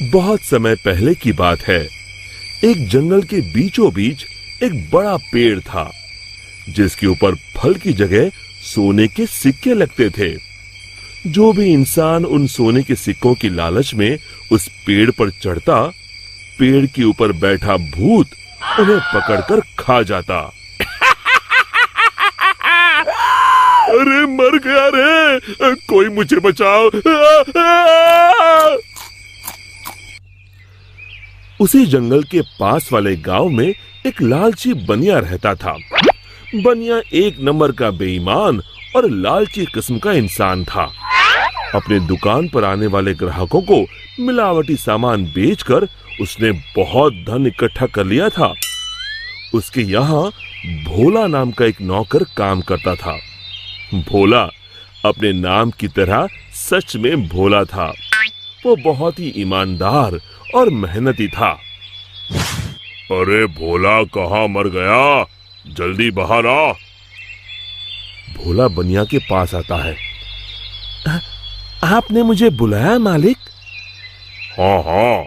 बहुत समय पहले की बात है। एक जंगल के बीचों बीच एक बड़ा पेड़ था, जिसके ऊपर फल की जगह सोने के सिक्के लगते थे। जो भी इंसान उन सोने के सिक्कों की लालच में उस पेड़ पर चढ़ता, पेड़ के ऊपर बैठा भूत उन्हें पकड़कर खा जाता। अरे मर गया रे, कोई मुझे बचाओ। उसी जंगल के पास वाले गांव में एक लालची बनिया रहता था। बनिया एक नंबर का बेईमान और लालची किस्म का इंसान था। अपने दुकान पर आने वाले ग्राहकों को मिलावटी सामान बेचकर उसने बहुत धन इकट्ठा कर लिया था। उसके यहाँ भोला नाम का एक नौकर काम करता था। भोला अपने नाम की तरह सच में भोला था। वो बहुत ही ईमानदार और मेहनती था। अरे भोला कहाँ मर गया, जल्दी बाहर आ। भोला बनिया के पास आता है। आपने मुझे बुलाया मालिक? हाँ हाँ,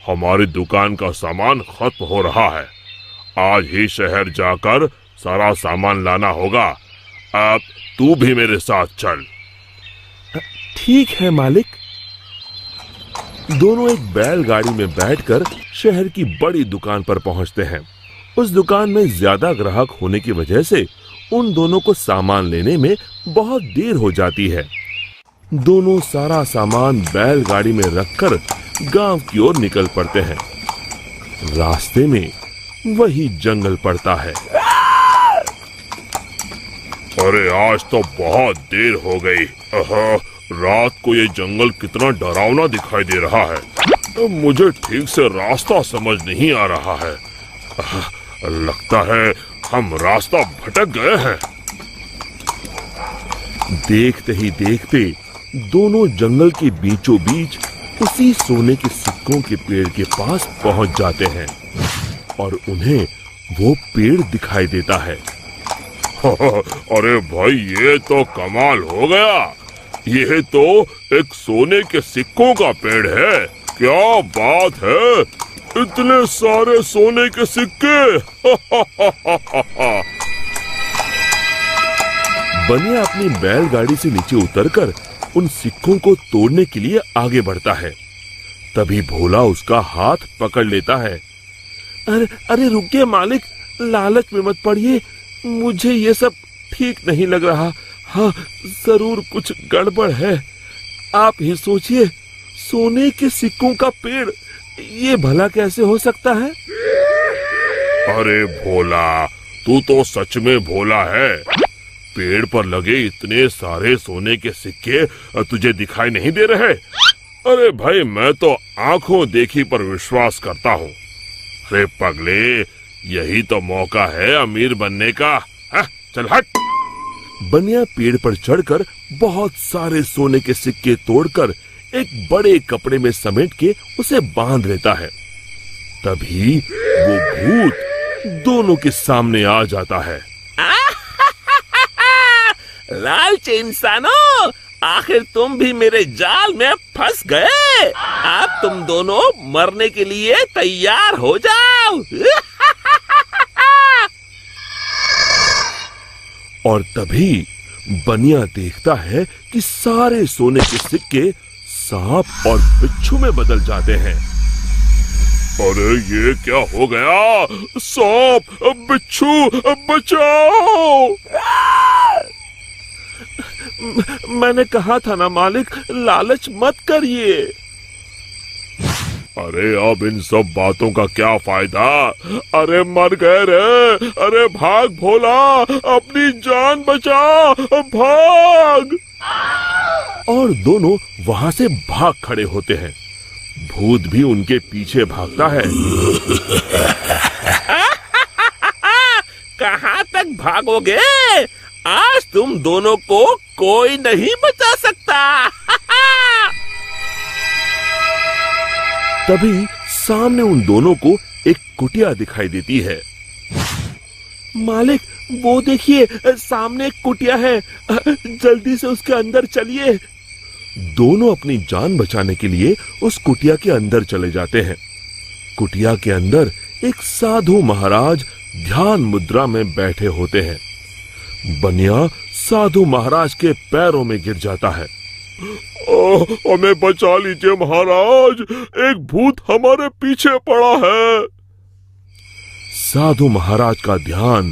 हमारी दुकान का सामान खत्म हो रहा है। आज ही शहर जाकर सारा सामान लाना होगा। अब तू भी मेरे साथ चल। ठीक है मालिक। दोनों एक बैलगाड़ी में बैठकर शहर की बड़ी दुकान पर पहुंचते हैं। उस दुकान में ज्यादा ग्राहक होने की वजह से उन दोनों को सामान लेने में बहुत देर हो जाती है। दोनों सारा सामान बैलगाड़ी में रखकर गांव की ओर निकल पड़ते हैं। रास्ते में वही जंगल पड़ता है। अरे आज तो बहुत देर हो गई। रात को ये जंगल कितना डरावना दिखाई दे रहा है। मुझे ठीक से रास्ता समझ नहीं आ रहा है। लगता है हम रास्ता भटक गए हैं। देखते ही देखते दोनों जंगल के बीचों बीच उसी सोने के सिक्कों के पेड़ के पास पहुंच जाते हैं और उन्हें वो पेड़ दिखाई देता है। अरे भाई, ये तो कमाल हो गया। ये तो एक सोने के सिक्कों का पेड़ है। क्या बात है, इतने सारे सोने के सिक्के। बनिया अपनी बैलगाड़ी से नीचे उतरकर उन सिक्कों को तोड़ने के लिए आगे बढ़ता है। तभी भोला उसका हाथ पकड़ लेता है। अरे रुकिए मालिक, लालच में मत पड़िए। मुझे ये सब ठीक नहीं लग रहा। हाँ, जरूर कुछ गड़बड़ है। आप ही सोचिए, सोने के सिक्कों का पेड़, ये भला कैसे हो सकता है? अरे भोला, तू तो सच में भोला है। पेड़ पर लगे इतने सारे सोने के सिक्के तुझे दिखाई नहीं दे रहे? अरे भाई, मैं तो आंखों देखी पर विश्वास करता हूँ। अरे पगले, यही तो मौका है अमीर बनने का। चल हट। बनिया पेड़ पर चढ़कर बहुत सारे सोने के सिक्के तोड़कर एक बड़े कपड़े में समेट के उसे बांध लेता है। तभी वो भूत दोनों के सामने आ जाता है। लालची इंसानों, आखिर तुम भी मेरे जाल में फंस गए। अब तुम दोनों मरने के लिए तैयार हो जाओ। और तभी बनिया देखता है कि सारे सोने के सिक्के सांप और बिच्छू में बदल जाते हैं। अरे ये क्या हो गया? सांप, बिच्छू, बचाओ! मैंने कहा था ना मालिक, लालच मत करिए। अरे अब इन सब बातों का क्या फायदा? अरे मर गए रे। अरे भाग भोला, अपनी जान बचा, भाग। और दोनों वहां से भाग खड़े होते हैं। भूत भी उनके पीछे भागता है। कहाँ तक भागोगे? आज तुम दोनों को कोई नहीं बचा सकता। तभी सामने उन दोनों को एक कुटिया दिखाई देती है। मालिक, वो देखिए, सामने एक कुटिया है। जल्दी से उसके अंदर चलिए। दोनों अपनी जान बचाने के लिए उस कुटिया के अंदर चले जाते हैं। कुटिया के अंदर एक साधु महाराज ध्यान मुद्रा में बैठे होते हैं। बनिया साधु महाराज के पैरों में गिर जाता है। हमें बचा लीजिए महाराज, एक भूत हमारे पीछे पड़ा है। साधु महाराज का ध्यान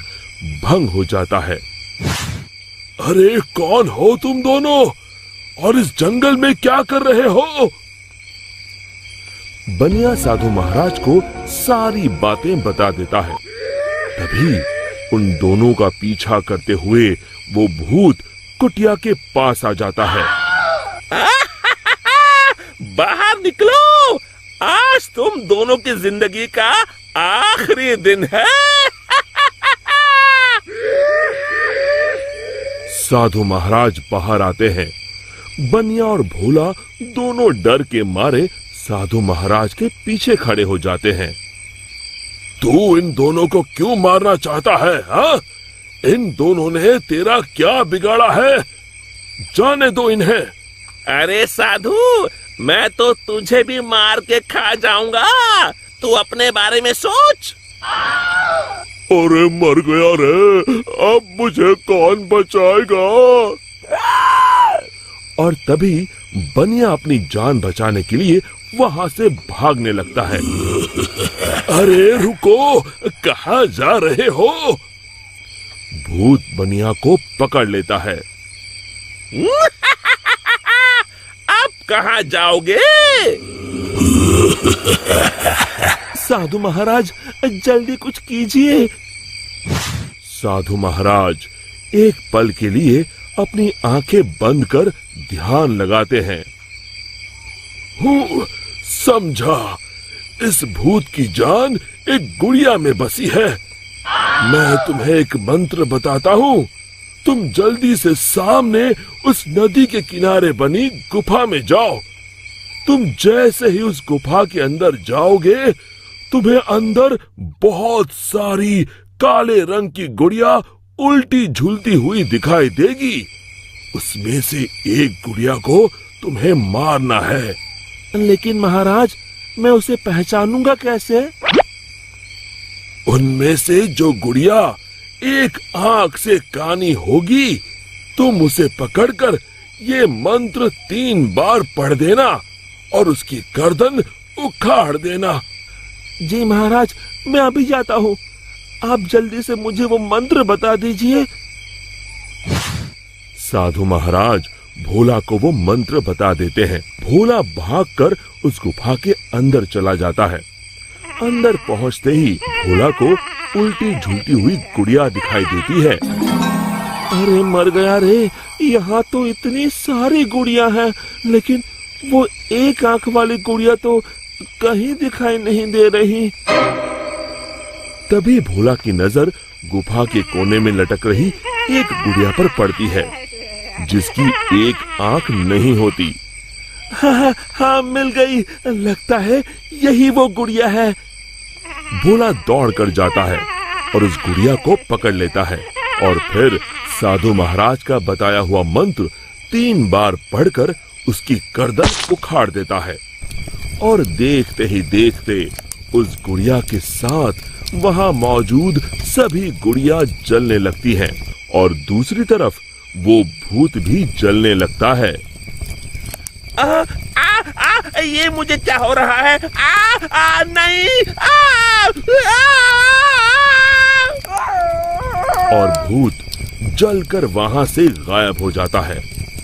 भंग हो जाता है। अरे कौन हो तुम दोनों और इस जंगल में क्या कर रहे हो? बनिया साधु महाराज को सारी बातें बता देता है। तभी उन दोनों का पीछा करते हुए वो भूत कुटिया के पास आ जाता है। बाहर निकलो, आज तुम दोनों की जिंदगी का आखिरी दिन है। साधु महाराज बाहर आते हैं। बनिया और भोला दोनों डर के मारे साधु महाराज के पीछे खड़े हो जाते हैं। तू इन दोनों को क्यों मारना चाहता है? हाँ? इन दोनों ने तेरा क्या बिगाड़ा है? जाने दो इन्हें। अरे साधु, मैं तो तुझे भी मार के खा जाऊंगा, तू अपने बारे में सोच। अरे मर गया रे, अब मुझे कौन बचाएगा? और तभी बनिया अपनी जान बचाने के लिए वहां से भागने लगता है। अरे रुको, कहाँ जा रहे हो? भूत बनिया को पकड़ लेता है। अब कहाँ जाओगे? साधु महाराज, जल्दी कुछ कीजिए। साधु महाराज एक पल के लिए अपनी आंखें बंद कर ध्यान लगाते हैं। समझा, इस भूत की जान एक गुड़िया में बसी है। मैं तुम्हें एक मंत्र बताता हूँ, तुम जल्दी से सामने उस नदी के किनारे बनी गुफा में जाओ। तुम जैसे ही उस गुफा के अंदर जाओगे, तुम्हें अंदर बहुत सारी काले रंग की गुड़िया उल्टी झूलती हुई दिखाई देगी। उसमें से एक गुड़िया को तुम्हें मारना है। लेकिन महाराज, मैं उसे पहचानूंगा कैसे? उनमें से जो गुड़िया एक आंख से कानी होगी, तुम उसे पकड़कर ये मंत्र 3 बार पढ़ देना और उसकी गर्दन उखाड़ देना। जी महाराज, मैं अभी जाता हूँ, आप जल्दी से मुझे वो मंत्र बता दीजिए। साधु महाराज भोला को वो मंत्र बता देते हैं। भोला भागकर उस गुफा के अंदर चला जाता है। अंदर पहुंचते ही भोला को उल्टी झूलती हुई गुड़िया दिखाई देती है। अरे मर गया रे, यहाँ तो इतनी सारी गुड़िया हैं, लेकिन वो एक आंख वाली गुड़िया तो कहीं दिखाई नहीं दे रही। तभी भोला की नजर गुफा के कोने में लटक रही एक गुड़िया पर पड़ती है, जिसकी एक आंख नहीं होती। हाँ, मिल गई, लगता है यही वो गुड़िया है। भोला दौड़कर जाता है और उस गुड़िया को पकड़ लेता है और फिर साधु महाराज का बताया हुआ मंत्र 3 बार पढ़कर उसकी गर्दन उखाड़ देता है। और देखते ही देखते उस गुड़िया के साथ वहां मौजूद सभी गुड़िया जलने लगती हैं और दूसरी तरफ वो भूत भी जलने लगता है। ये मुझे क्या हो रहा है? नहीं! और भूत जलकर वहां से गायब हो जाता है।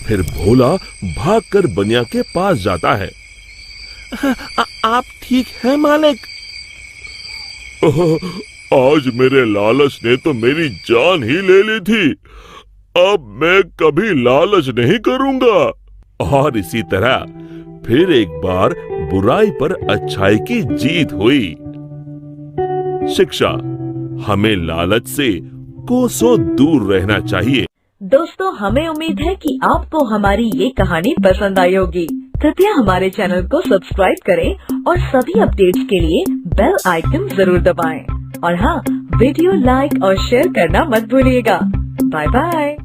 फिर भोला भागकर बनिया के पास जाता है। आप ठीक हैं मालिक? आज मेरे लालच ने तो मेरी जान ही ले ली थी, अब मैं कभी लालच नहीं करूंगा। और इसी तरह फिर एक बार बुराई पर अच्छाई की जीत हुई। शिक्षा, हमें लालच से कोसों दूर रहना चाहिए। दोस्तों, हमें उम्मीद है कि आपको हमारी ये कहानी पसंद आई होगी। कृपया हमारे चैनल को सब्सक्राइब करें और सभी अपडेट्स के लिए बेल आइकन जरूर दबाएं। और हाँ, वीडियो लाइक और शेयर करना मत भूलिएगा। Bye bye.